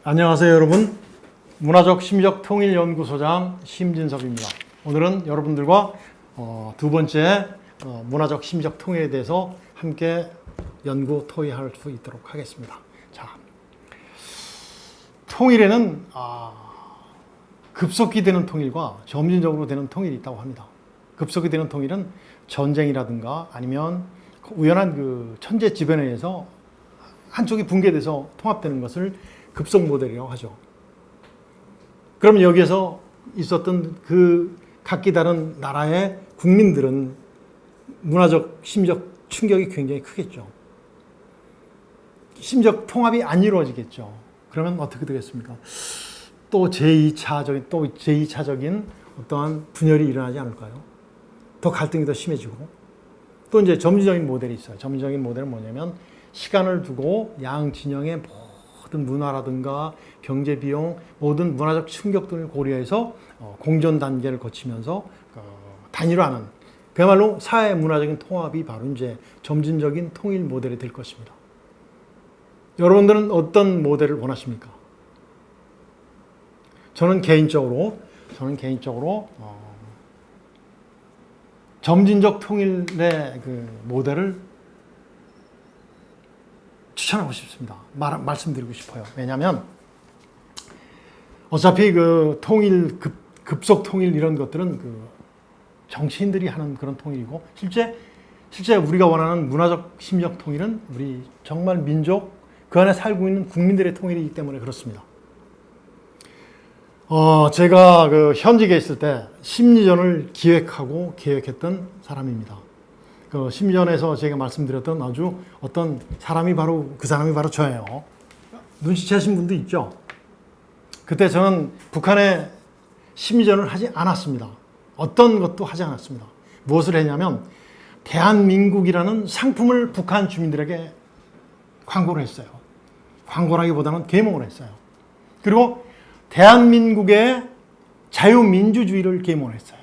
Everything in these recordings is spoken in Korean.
안녕하세요, 여러분. 문화적 심리적 통일연구소장 심진섭입니다. 오늘은 여러분들과 두 번째 문화적 심리적 통일에 대해서 함께 연구 토의할 수 있도록 하겠습니다. 자, 통일에는 급속히 되는 통일과 점진적으로 되는 통일이 있다고 합니다. 급속히 되는 통일은 전쟁이라든가 아니면 우연한 그 천재지변에 의해서 한쪽이 붕괴돼서 통합되는 것을 급속 모델이라고 하죠. 그럼 여기에서 있었던 그 각기 다른 나라의 국민들은 문화적, 심리적 충격이 굉장히 크겠죠. 심리적 통합이 안 이루어지겠죠. 그러면 어떻게 되겠습니까? 또 제2차적인 어떠한 분열이 일어나지 않을까요? 더 갈등이 더 심해지고. 또 이제 점진적인 모델이 있어요. 점진적인 모델은 뭐냐면 시간을 두고 양 진영의 모든 문화라든가 경제 비용, 모든 문화적 충격 등을 고려해서 공존 단계를 거치면서 단일화하는 그야말로 사회 문화적인 통합이 바로 이제 점진적인 통일 모델이 될 것입니다. 여러분들은 어떤 모델을 원하십니까? 저는 개인적으로 점진적 통일의 그 모델을 추천하고 싶습니다. 말씀드리고 싶어요. 왜냐하면 어차피 그 통일, 급속 통일 이런 것들은 그 정치인들이 하는 그런 통일이고 실제 우리가 원하는 문화적 심리적 통일은 우리 정말 민족 그 안에 살고 있는 국민들의 통일이기 때문에 그렇습니다. 제가 그 현직에 있을 때 심리전을 기획하고 계획했던 사람입니다. 그 심리전에서 제가 말씀드렸던 아주 어떤 사람이 바로 그 사람이 바로 저예요. 눈치채신 분도 있죠. 그때 저는 북한에 심리전을 하지 않았습니다. 어떤 것도 하지 않았습니다. 무엇을 했냐면 대한민국이라는 상품을 북한 주민들에게 광고를 했어요. 광고라기보다는 계몽을 했어요. 그리고 대한민국의 자유민주주의를 계몽을 했어요.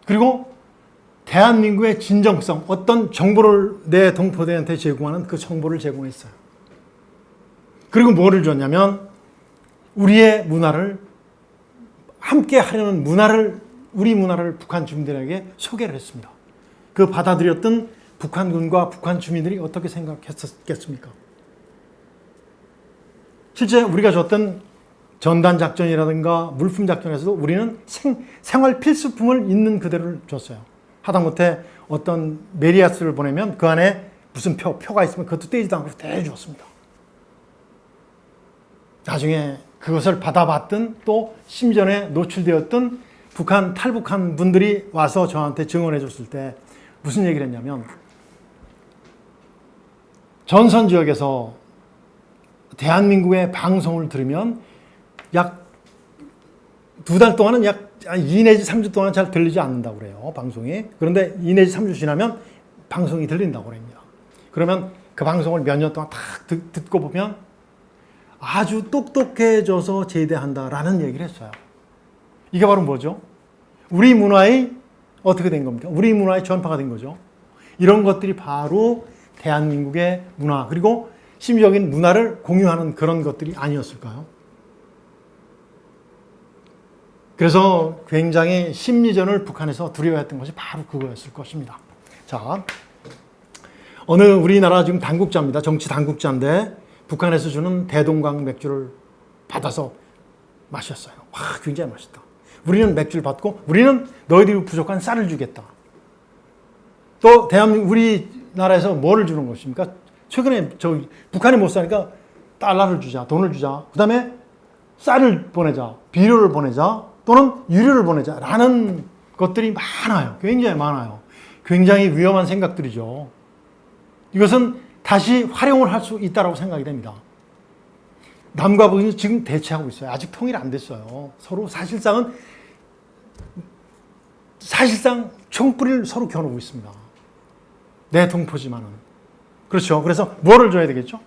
그리고 대한민국의 진정성, 어떤 정보를 내 동포들한테 제공하는 그 정보를 제공했어요. 그리고 뭐를 줬냐면 우리의 문화를 함께 하려는 우리 문화를 북한 주민들에게 소개를 했습니다. 그 받아들였던 북한군과 북한 주민들이 어떻게 생각했었겠습니까? 실제 우리가 줬던 전단 작전이라든가 물품 작전에서도 우리는 생활 필수품을 있는 그대로 줬어요. 하다못해 어떤 메리아스를 보내면 그 안에 무슨 표가 있으면 그것도 떼지도 않고 대주었습니다. 나중에 그것을 받아봤던 또 심전에 노출되었던 탈북한 분들이 와서 저한테 증언해 줬을 때 무슨 얘기를 했냐면 전선 지역에서 대한민국의 방송을 들으면 약 2달 동안은 약 2 내지 3주 동안 잘 들리지 않는다고 그래요, 방송이. 그런데 2 내지 3주 지나면 방송이 들린다고 그럽니다. 그러면 그 방송을 몇 년 동안 딱 듣고 보면 아주 똑똑해져서 제대한다라는 얘기를 했어요. 이게 바로 뭐죠? 우리 문화의 어떻게 된 겁니까? 우리 문화의 전파가 된 거죠. 이런 것들이 바로 대한민국의 문화, 그리고 심리적인 문화를 공유하는 그런 것들이 아니었을까요? 그래서 굉장히 심리전을 북한에서 두려워했던 것이 바로 그거였을 것입니다. 자, 어느 우리나라 지금 당국자입니다. 정치 당국자인데 북한에서 주는 대동강 맥주를 받아서 마셨어요. 와, 굉장히 맛있다. 우리는 맥주를 받고 우리는 너희들이 부족한 쌀을 주겠다. 또 대한민국 우리나라에서 뭐를 주는 것입니까? 최근에 북한이 못 사니까 달러를 주자, 돈을 주자. 그 다음에 쌀을 보내자, 비료를 보내자, 또는 유료를 보내자 라는 것들이 많아요. 굉장히 많아요. 굉장히 위험한 생각들이죠. 이것은 다시 활용을 할 수 있다고 생각이 됩니다. 남과 북이 지금 대치하고 있어요. 아직 통일 안 됐어요. 서로 사실상 총뿌리를 서로 겨누고 있습니다. 내 동포지만은. 그렇죠. 그래서 뭐를 줘야 되겠죠?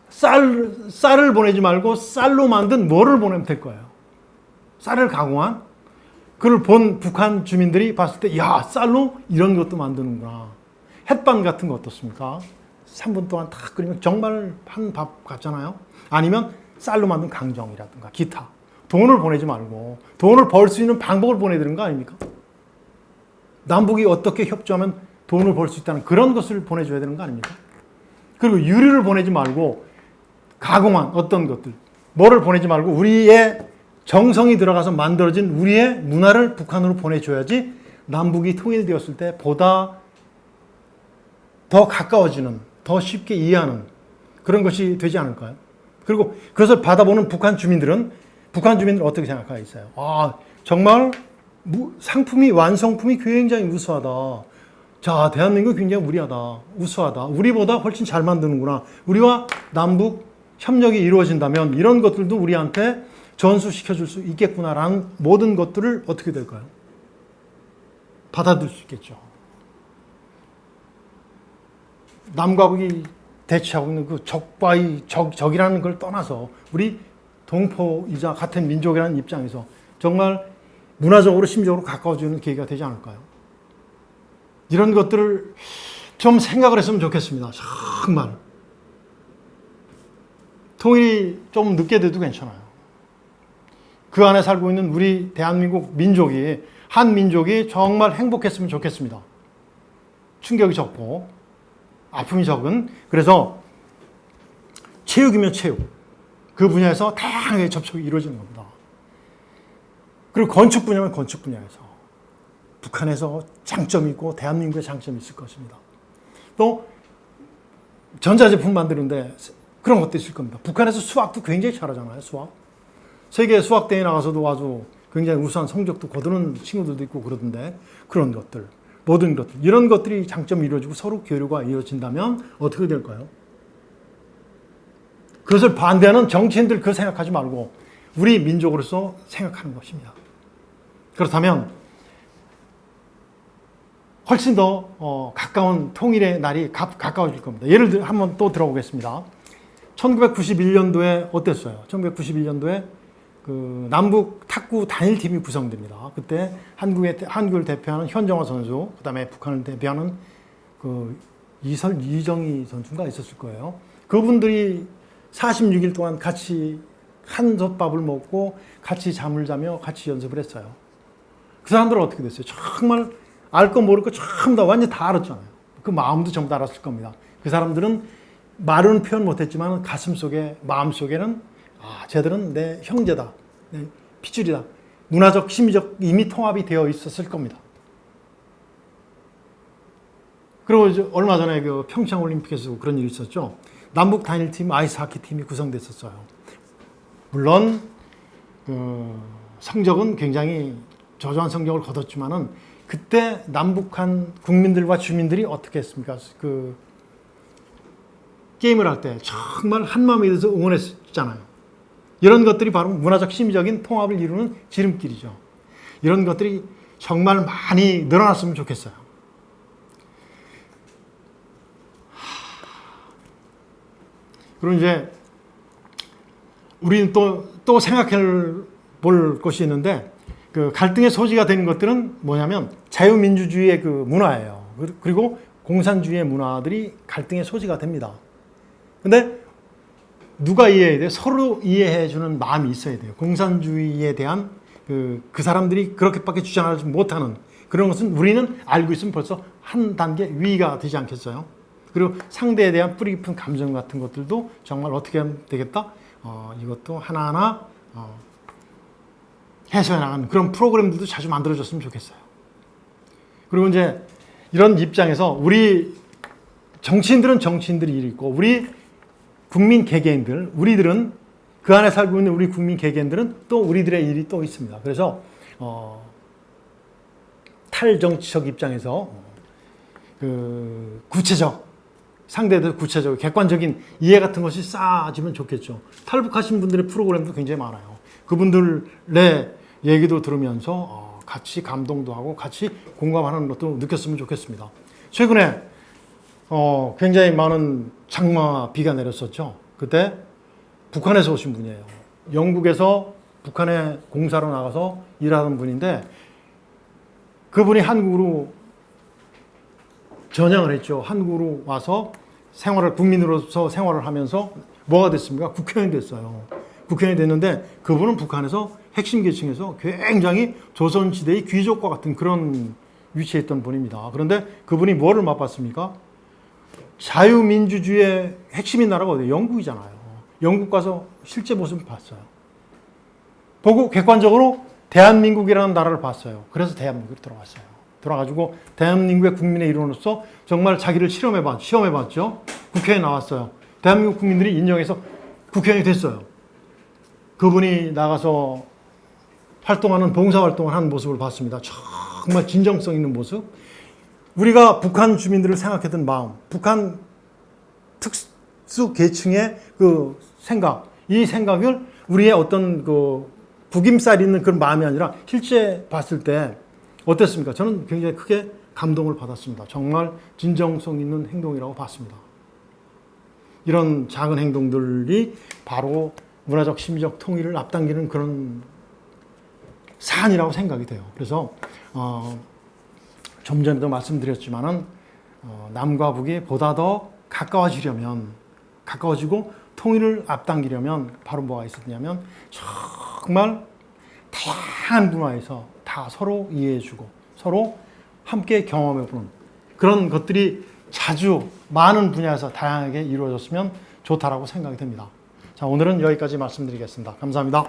쌀을 보내지 말고 쌀로 만든 뭐를 보내면 될 거예요. 쌀을 가공한 그걸 본 북한 주민들이 봤을 때 야, 쌀로 이런 것도 만드는구나. 햇반 같은 거 어떻습니까? 3분 동안 탁 끓이면 정말 한 밥 같잖아요. 아니면 쌀로 만든 강정이라든가 기타. 돈을 보내지 말고 돈을 벌 수 있는 방법을 보내드리는 거 아닙니까? 남북이 어떻게 협조하면 돈을 벌 수 있다는 그런 것을 보내줘야 되는 거 아닙니까? 그리고 유리를 보내지 말고 가공한 어떤 것들, 뭐를 보내지 말고 우리의 정성이 들어가서 만들어진 우리의 문화를 북한으로 보내줘야지 남북이 통일되었을 때 보다 더 가까워지는, 더 쉽게 이해하는 그런 것이 되지 않을까요? 그리고 그것을 받아보는 북한 주민들은 어떻게 생각하겠어요? 아, 정말 상품이, 완성품이 굉장히 우수하다. 자, 대한민국이 굉장히 우리하다. 우수하다. 우리보다 훨씬 잘 만드는구나. 우리와 남북 협력이 이루어진다면 이런 것들도 우리한테 전수시켜줄 수 있겠구나라는 모든 것들을 어떻게 될까요? 받아들일 수 있겠죠. 남과 북이 대치하고 있는 그 적과의 적이라는 걸 떠나서 우리 동포이자 같은 민족이라는 입장에서 정말 문화적으로 심적으로 가까워지는 계기가 되지 않을까요? 이런 것들을 좀 생각을 했으면 좋겠습니다. 정말. 통일이 좀 늦게 돼도 괜찮아요. 그 안에 살고 있는 우리 대한민국 민족이, 한 민족이 정말 행복했으면 좋겠습니다. 충격이 적고 아픔이 적은. 그래서 체육이면 체육. 그 분야에서 다양하게 접촉이 이루어지는 겁니다. 그리고 건축 분야면 건축 분야에서 북한에서 장점이 있고 대한민국의 장점이 있을 것입니다. 또 전자제품 만드는데 그런 것도 있을 겁니다. 북한에서 수학도 굉장히 잘하잖아요. 수학. 세계 수학대회 나가서도 아주 굉장히 우수한 성적도 거두는 친구들도 있고 그러던데 그런 것들, 모든 것들, 이런 것들이 장점이 이루어지고 서로 교류가 이루어진다면 어떻게 될까요? 그것을 반대하는 정치인들 그거 생각하지 말고 우리 민족으로서 생각하는 것입니다. 그렇다면 훨씬 더 가까운 통일의 날이 가까워질 겁니다. 예를 들어 한번 또 들어보겠습니다. 1991년도에 어땠어요? 1991년도에 그 남북 탁구 단일팀이 구성됩니다. 그때 한국을 대표하는 현정화 선수, 그다음에 북한을 대표하는 그 이정희 선수가 있었을 거예요. 그분들이 46일 동안 같이 한솥밥을 먹고 같이 잠을 자며 같이 연습을 했어요. 그 사람들은 어떻게 됐어요? 정말 알 거 모를 거 전부 다 완전 다 알았잖아요. 그 마음도 전부 다 알았을 겁니다. 그 사람들은 말은 표현 못했지만 가슴속에, 마음속에는 쟤들은 내 형제다, 내 핏줄이다. 문화적, 심리적 이미 통합이 되어 있었을 겁니다. 그리고 이제 얼마 전에 그 평창 올림픽에서 그런 일이 있었죠. 남북 단일팀 아이스하키 팀이 구성됐었어요. 물론 성적은 굉장히 저조한 성적을 거뒀지만은 그때 남북한 국민들과 주민들이 어떻게 했습니까? 그 게임을 할 때 정말 한마음이 돼서 응원했잖아요. 이런 것들이 바로 문화적 심리적인 통합을 이루는 지름길이죠. 이런 것들이 정말 많이 늘어났으면 좋겠어요. 그리고 이제 우리는 또 생각해 볼 것이 있는데 그 갈등의 소지가 되는 것들은 뭐냐면 자유민주주의의 그 문화예요. 그리고 공산주의의 문화들이 갈등의 소지가 됩니다. 근데 누가 이해해야 돼요? 서로 이해해주는 마음이 있어야 돼요. 공산주의에 대한 그 사람들이 그렇게밖에 주장하지 못하는 그런 것은 우리는 알고 있으면 벌써 한 단계 위가 되지 않겠어요? 그리고 상대에 대한 뿌리 깊은 감정 같은 것들도 정말 어떻게 하면 되겠다? 이것도 하나하나 해소해 나가는 그런 프로그램들도 자주 만들어졌으면 좋겠어요. 그리고 이제 이런 입장에서 우리 정치인들은 정치인들이 일이 있고 우리 국민 개개인들, 우리들은 그 안에 살고 있는 우리 국민 개개인들은 또 우리들의 일이 또 있습니다. 그래서 탈정치적 입장에서 그 구체적 상대에 대해서 구체적 객관적인 이해 같은 것이 쌓아지면 좋겠죠. 탈북하신 분들의 프로그램도 굉장히 많아요. 그분들의 얘기도 들으면서 같이 감동도 하고 같이 공감하는 것도 느꼈으면 좋겠습니다. 최근에 굉장히 많은 장마 비가 내렸었죠. 그때 북한에서 오신 분이에요. 영국에서 북한에 공사로 나가서 일하는 분인데 그분이 한국으로 전향을 했죠. 한국으로 와서 생활을 국민으로서 생활을 하면서 뭐가 됐습니까? 국회의원이 됐어요. 국회의원이 됐는데 그분은 북한에서 핵심 계층에서 굉장히 조선시대의 귀족과 같은 그런 위치에 있던 분입니다. 그런데 그분이 뭐를 맛봤습니까? 자유민주주의의 핵심인 나라가 어디예요? 영국이잖아요. 영국 가서 실제 모습을 봤어요. 보고 객관적으로 대한민국이라는 나라를 봤어요. 그래서 대한민국으로 들어갔어요. 들어가지고 대한민국의 국민의 일원으로서 정말 자기를 시험해봤죠. 국회에 나왔어요. 대한민국 국민들이 인정해서 국회의원이 됐어요. 그분이 나가서 활동하는 봉사활동을 하는 모습을 봤습니다. 정말 진정성 있는 모습. 우리가 북한 주민들을 생각했던 마음, 북한 특수 계층의 그 생각, 이 생각을 우리의 어떤 그 구김살 있는 그런 마음이 아니라 실제 봤을 때 어땠습니까? 저는 굉장히 크게 감동을 받았습니다. 정말 진정성 있는 행동이라고 봤습니다. 이런 작은 행동들이 바로 문화적, 심리적 통일을 앞당기는 그런 사안이라고 생각이 돼요. 그래서 좀 전에도 말씀드렸지만은 남과 북이 보다 더 가까워지고 통일을 앞당기려면 바로 뭐가 있었냐면 정말 다양한 문화에서 다 서로 이해해주고 서로 함께 경험해보는 그런 것들이 자주 많은 분야에서 다양하게 이루어졌으면 좋다라고 생각이 됩니다. 자, 오늘은 여기까지 말씀드리겠습니다. 감사합니다.